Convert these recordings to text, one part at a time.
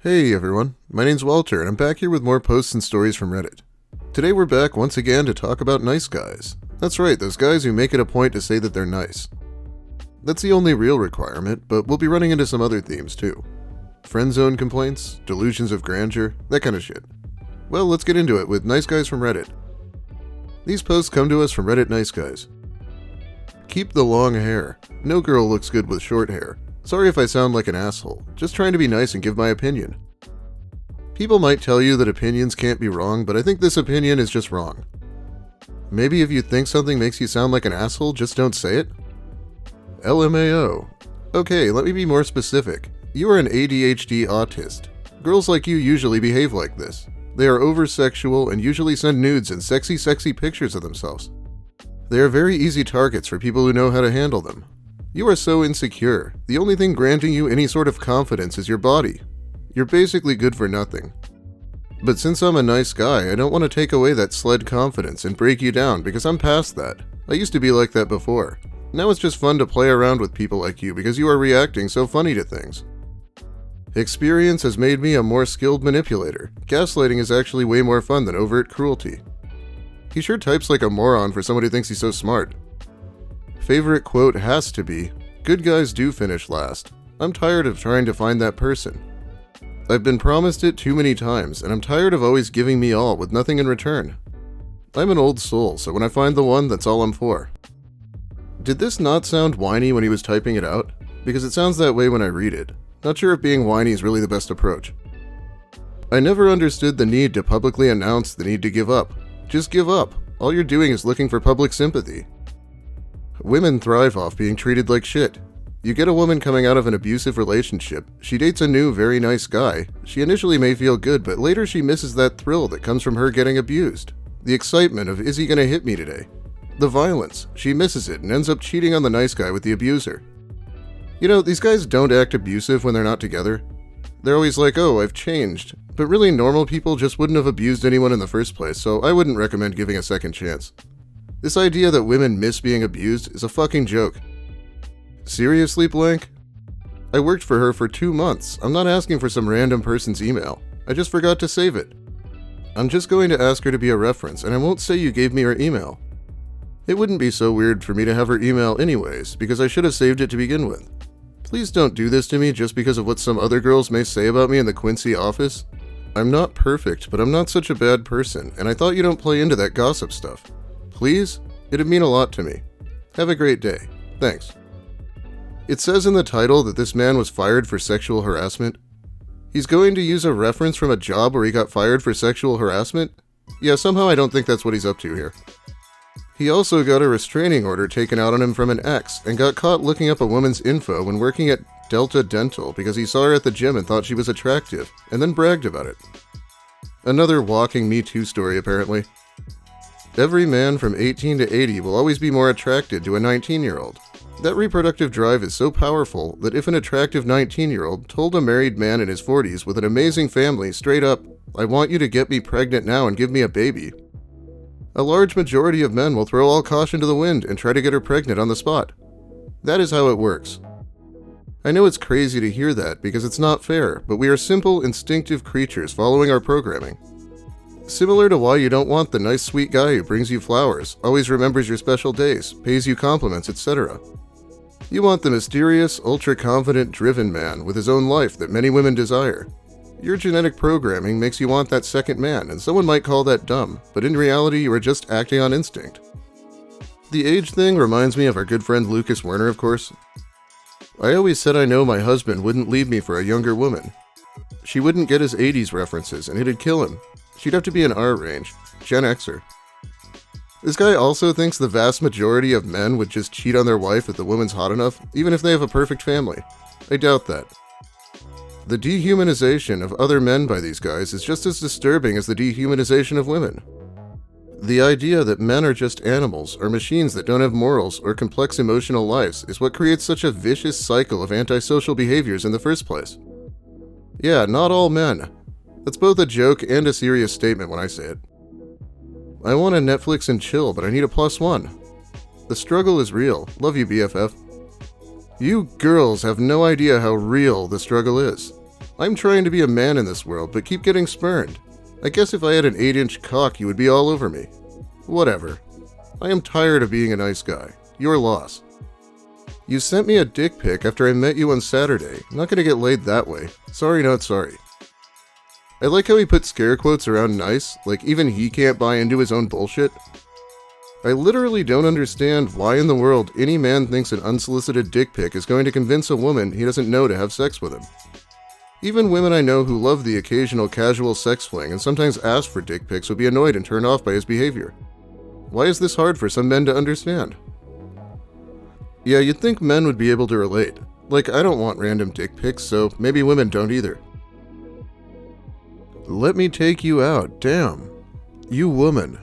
Hey everyone, my name's Walter and I'm back here with more posts and stories from Reddit. Today we're back once again to talk about nice guys. That's right, those guys who make it a point to say that they're nice. That's the only real requirement, but we'll be running into some other themes too. Friend zone complaints, delusions of grandeur, that kind of shit. Well, let's get into it with nice guys from Reddit. These posts come to us from Reddit Nice Guys. Keep the long hair. No girl looks good with short hair. Sorry if I sound like an asshole, just trying to be nice and give my opinion. People might tell you that opinions can't be wrong, but I think this opinion is just wrong. Maybe if you think something makes you sound like an asshole, just don't say it? LMAO. Okay, let me be more specific. You are an ADHD autist. Girls like you usually behave like this. They are over-sexual and usually send nudes and sexy pictures of themselves. They are very easy targets for people who know how to handle them. You are so insecure. The only thing granting you any sort of confidence is your body. You're basically good for nothing. But since I'm a nice guy, I don't want to take away that sled confidence and break you down because I'm past that. I used to be like that before. Now it's just fun to play around with people like you because you are reacting so funny to things. Experience has made me a more skilled manipulator. Gaslighting is actually way more fun than overt cruelty. He sure types like a moron for someone who thinks he's so smart. Favorite quote has to be, "Good guys do finish last. I'm tired of trying to find that person. I've been promised it too many times, and I'm tired of always giving me all with nothing in return. I'm an old soul, so when I find the one, that's all I'm for." Did this not sound whiny when he was typing it out? Because it sounds that way when I read it. Not sure if being whiny is really the best approach. I never understood the need to publicly announce the need to give up. Just give up. All you're doing is looking for public sympathy. Women thrive off being treated like shit. You get a woman coming out of an abusive relationship, she dates a new, very nice guy. She initially may feel good, but later she misses that thrill that comes from her getting abused. The excitement of, is he gonna hit me today? The violence, she misses it and ends up cheating on the nice guy with the abuser. You know, these guys don't act abusive when they're not together. They're always like, oh, I've changed. But really, normal people just wouldn't have abused anyone in the first place, so I wouldn't recommend giving a second chance. This idea that women miss being abused is a fucking joke. Seriously, blank? I worked for her for 2 months. I'm not asking for some random person's email. I just forgot to save it. I'm just going to ask her to be a reference, and I won't say you gave me her email. It wouldn't be so weird for me to have her email anyways, because I should have saved it to begin with. Please don't do this to me just because of what some other girls may say about me in the Quincy office. I'm not perfect, but I'm not such a bad person, and I thought you don't play into that gossip stuff. Please? It'd mean a lot to me. Have a great day. Thanks. It says in the title that this man was fired for sexual harassment. He's going to use a reference from a job where he got fired for sexual harassment? Yeah, somehow I don't think that's what he's up to here. He also got a restraining order taken out on him from an ex and got caught looking up a woman's info when working at Delta Dental because he saw her at the gym and thought she was attractive, and then bragged about it. Another walking Me Too story, apparently. Every man from 18 to 80 will always be more attracted to a 19-year-old. That reproductive drive is so powerful that if an attractive 19-year-old told a married man in his 40s with an amazing family straight up, "I want you to get me pregnant now and give me a baby," a large majority of men will throw all caution to the wind and try to get her pregnant on the spot. That is how it works. I know it's crazy to hear that because it's not fair, but we are simple, instinctive creatures following our programming. Similar to why you don't want the nice sweet guy who brings you flowers, always remembers your special days, pays you compliments, etc. You want the mysterious, ultra-confident, driven man with his own life that many women desire. Your genetic programming makes you want that second man, and someone might call that dumb, but in reality you are just acting on instinct. The age thing reminds me of our good friend Lucas Werner, of course. I always said I know my husband wouldn't leave me for a younger woman. She wouldn't get his 80s references, and it'd kill him. She'd have to be in our range, Gen Xer. This guy also thinks the vast majority of men would just cheat on their wife if the woman's hot enough, even if they have a perfect family. I doubt that. The dehumanization of other men by these guys is just as disturbing as the dehumanization of women. The idea that men are just animals, or machines that don't have morals or complex emotional lives is what creates such a vicious cycle of antisocial behaviors in the first place. Yeah, not all men. That's both a joke and a serious statement when I say it. I want to Netflix and chill, but I need a +1. The struggle is real. Love you, BFF. You girls have no idea how real the struggle is. I'm trying to be a man in this world, but keep getting spurned. I guess if I had an 8-inch cock, you would be all over me. Whatever. I am tired of being a nice guy. Your loss. You sent me a dick pic after I met you on Saturday. I'm not gonna get laid that way. Sorry, not sorry. I like how he put scare quotes around nice, like even he can't buy into his own bullshit. I literally don't understand why in the world any man thinks an unsolicited dick pic is going to convince a woman he doesn't know to have sex with him. Even women I know who love the occasional casual sex fling and sometimes ask for dick pics would be annoyed and turned off by his behavior. Why is this hard for some men to understand? Yeah, you'd think men would be able to relate. Like, I don't want random dick pics, so maybe women don't either. Let me take you out, damn. You woman.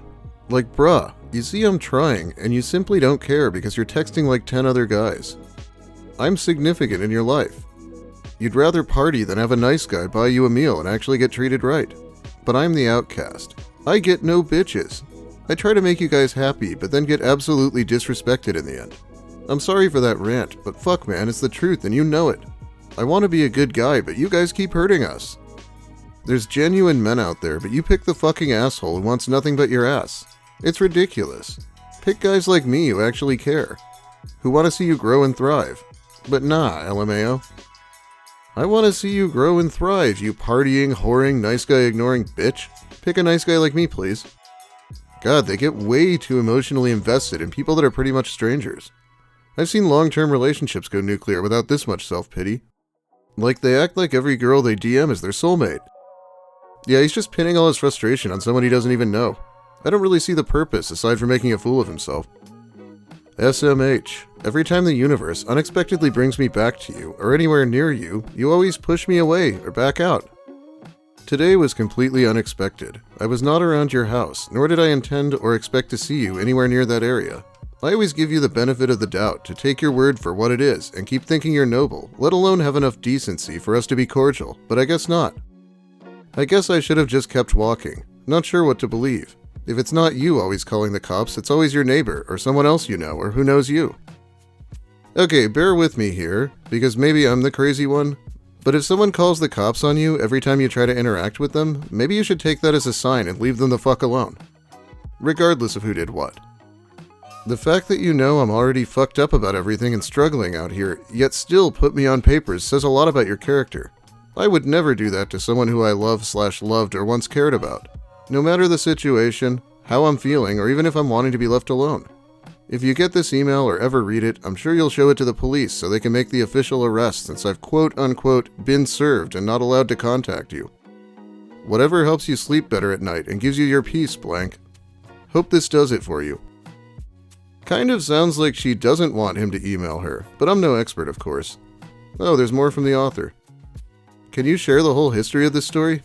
Like, bruh, you see I'm trying, and you simply don't care because you're texting like 10 other guys. I'm significant in your life. You'd rather party than have a nice guy buy you a meal and actually get treated right. But I'm the outcast. I get no bitches. I try to make you guys happy, but then get absolutely disrespected in the end. I'm sorry for that rant, but fuck man, it's the truth and you know it. I want to be a good guy, but you guys keep hurting us. There's genuine men out there, but you pick the fucking asshole who wants nothing but your ass. It's ridiculous. Pick guys like me who actually care, who want to see you grow and thrive. But nah, LMAO. I want to see you grow and thrive, you partying, whoring, nice guy ignoring bitch. Pick a nice guy like me, please. God, they get way too emotionally invested in people that are pretty much strangers. I've seen long-term relationships go nuclear without this much self-pity. Like, they act like every girl they DM is their soulmate. Yeah, he's just pinning all his frustration on someone he doesn't even know. I don't really see the purpose, aside from making a fool of himself. SMH. Every time the universe unexpectedly brings me back to you, or anywhere near you, you always push me away or back out. Today was completely unexpected. I was not around your house, nor did I intend or expect to see you anywhere near that area. I always give you the benefit of the doubt to take your word for what it is and keep thinking you're noble, let alone have enough decency for us to be cordial, but I guess not. I guess I should have just kept walking, not sure what to believe. If it's not you always calling the cops, it's always your neighbor or someone else you know or who knows you. Okay, bear with me here, because maybe I'm the crazy one, but if someone calls the cops on you every time you try to interact with them, maybe you should take that as a sign and leave them the fuck alone. Regardless of who did what. The fact that you know I'm already fucked up about everything and struggling out here, yet still put me on papers says a lot about your character. I would never do that to someone who I love/loved or once cared about. No matter the situation, how I'm feeling, or even if I'm wanting to be left alone. If you get this email or ever read it, I'm sure you'll show it to the police so they can make the official arrest since I've quote-unquote been served and not allowed to contact you. Whatever helps you sleep better at night and gives you your peace, blank. Hope this does it for you. Kind of sounds like she doesn't want him to email her, but I'm no expert, of course. Oh, there's more from the author. Can you share the whole history of this story?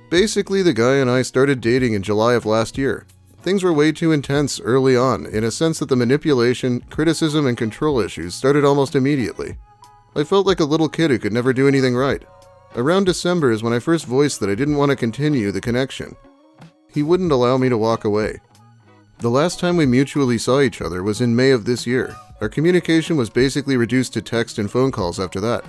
Basically, the guy and I started dating in July of last year. Things were way too intense early on, in a sense that the manipulation, criticism, and control issues started almost immediately. I felt like a little kid who could never do anything right. Around December is when I first voiced that I didn't want to continue the connection. He wouldn't allow me to walk away. The last time we mutually saw each other was in May of this year. Our communication was basically reduced to text and phone calls after that.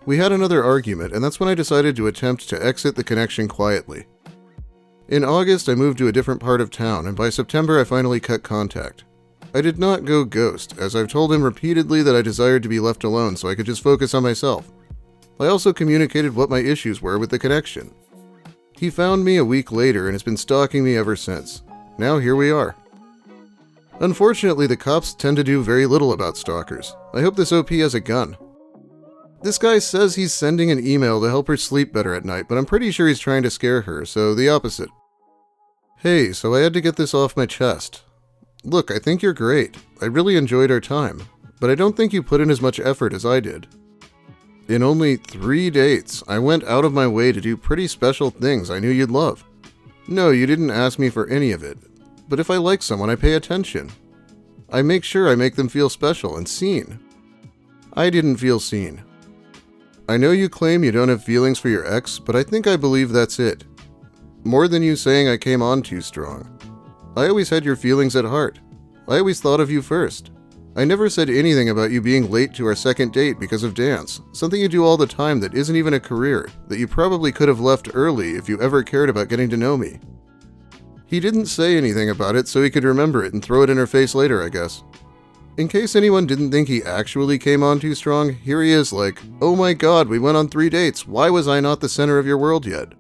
We had another argument, and that's when I decided to attempt to exit the connection quietly. In August, I moved to a different part of town, and by September, I finally cut contact. I did not go ghost, as I've told him repeatedly that I desired to be left alone so I could just focus on myself. I also communicated what my issues were with the connection. He found me a week later and has been stalking me ever since. Now here we are. Unfortunately, the cops tend to do very little about stalkers. I hope this OP has a gun. This guy says he's sending an email to help her sleep better at night, but I'm pretty sure he's trying to scare her, so the opposite. Hey, so I had to get this off my chest. Look, I think you're great. I really enjoyed our time, but I don't think you put in as much effort as I did. In only 3 dates, I went out of my way to do pretty special things I knew you'd love. No, you didn't ask me for any of it, but if I like someone, I pay attention. I make sure I make them feel special and seen. I didn't feel seen. I know you claim you don't have feelings for your ex, but I think I believe that's it. More than you saying I came on too strong. I always had your feelings at heart. I always thought of you first. I never said anything about you being late to our second date because of dance, something you do all the time that isn't even a career, that you probably could have left early if you ever cared about getting to know me. He didn't say anything about it so he could remember it and throw it in her face later, I guess. In case anyone didn't think he actually came on too strong, here he is like, oh my god, we went on 3 dates, why was I not the center of your world yet?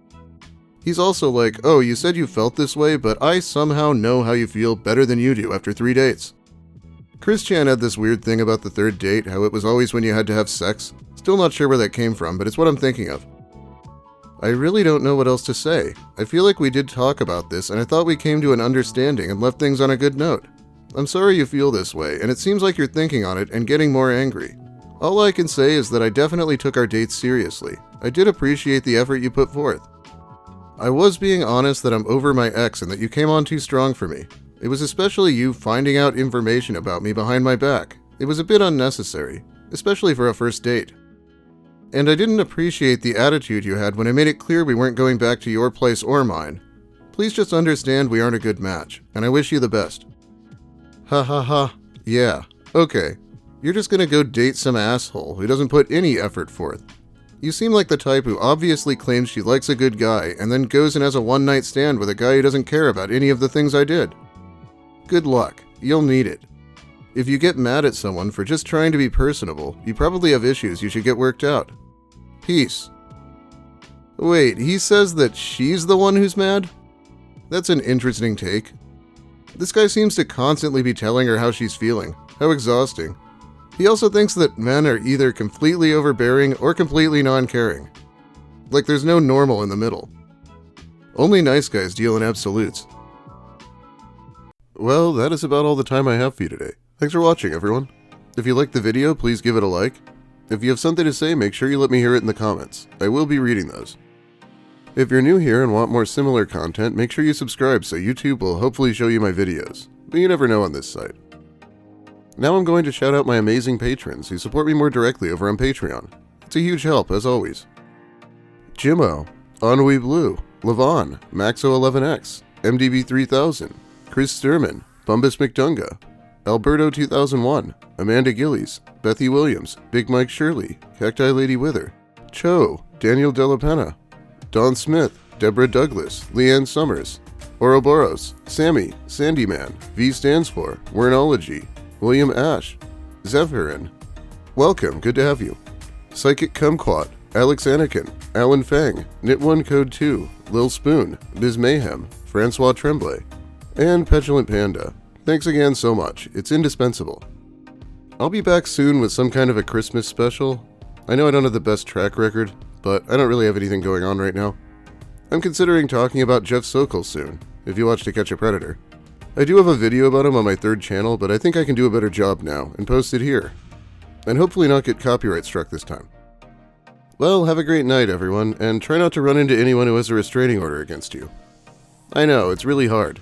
He's also like, oh, you said you felt this way, but I somehow know how you feel better than you do after 3 dates. Chris Chan had this weird thing about the third date, how it was always when you had to have sex. Still not sure where that came from, but it's what I'm thinking of. I really don't know what else to say. I feel like we did talk about this, and I thought we came to an understanding and left things on a good note. I'm sorry you feel this way, and it seems like you're thinking on it and getting more angry. All I can say is that I definitely took our dates seriously. I did appreciate the effort you put forth. I was being honest that I'm over my ex and that you came on too strong for me. It was especially you finding out information about me behind my back. It was a bit unnecessary, especially for a first date. And I didn't appreciate the attitude you had when I made it clear we weren't going back to your place or mine. Please just understand we aren't a good match, and I wish you the best. Ha ha ha. Yeah, okay. You're just gonna go date some asshole who doesn't put any effort forth. You seem like the type who obviously claims she likes a good guy and then goes and has a one-night stand with a guy who doesn't care about any of the things I did. Good luck. You'll need it. If you get mad at someone for just trying to be personable, you probably have issues you should get worked out. Peace. Wait, he says that she's the one who's mad? That's an interesting take. This guy seems to constantly be telling her how she's feeling. How exhausting. He also thinks that men are either completely overbearing or completely non-caring. Like there's no normal in the middle. Only nice guys deal in absolutes. Well, that is about all the time I have for you today. Thanks for watching, everyone. If you liked the video, please give it a like. If you have something to say, make sure you let me hear it in the comments. I will be reading those. If you're new here and want more similar content, make sure you subscribe so YouTube will hopefully show you my videos. But you never know on this site. Now I'm going to shout out my amazing patrons who support me more directly over on Patreon. It's a huge help, as always. Jimmo, Ennui Blue, Levon, Maxo11X, MDB3000, Chris Sturman, Bumbus McDunga, Alberto 2001, Amanda Gillies, Bethy Williams, Big Mike Shirley, Cacti Lady Wither, Cho, Daniel Delapenna, Don Smith, Deborah Douglas, Leanne Summers, Ouroboros, Sammy, Sandyman, V stands for, Wernology, William Ash, Zephyrin. Welcome, good to have you. Psychic Kumquat, Alex Anakin, Alan Fang, Knit1 Code 2, Lil Spoon, Biz Mayhem, Francois Tremblay, and Petulant Panda. Thanks again so much, it's indispensable. I'll be back soon with some kind of a Christmas special. I know I don't have the best track record, but I don't really have anything going on right now. I'm considering talking about Jeff Sokol soon, if you watch To Catch a Predator. I do have a video about him on my third channel, but I think I can do a better job now and post it here. And hopefully not get copyright struck this time. Well, have a great night everyone, and try not to run into anyone who has a restraining order against you. I know, it's really hard.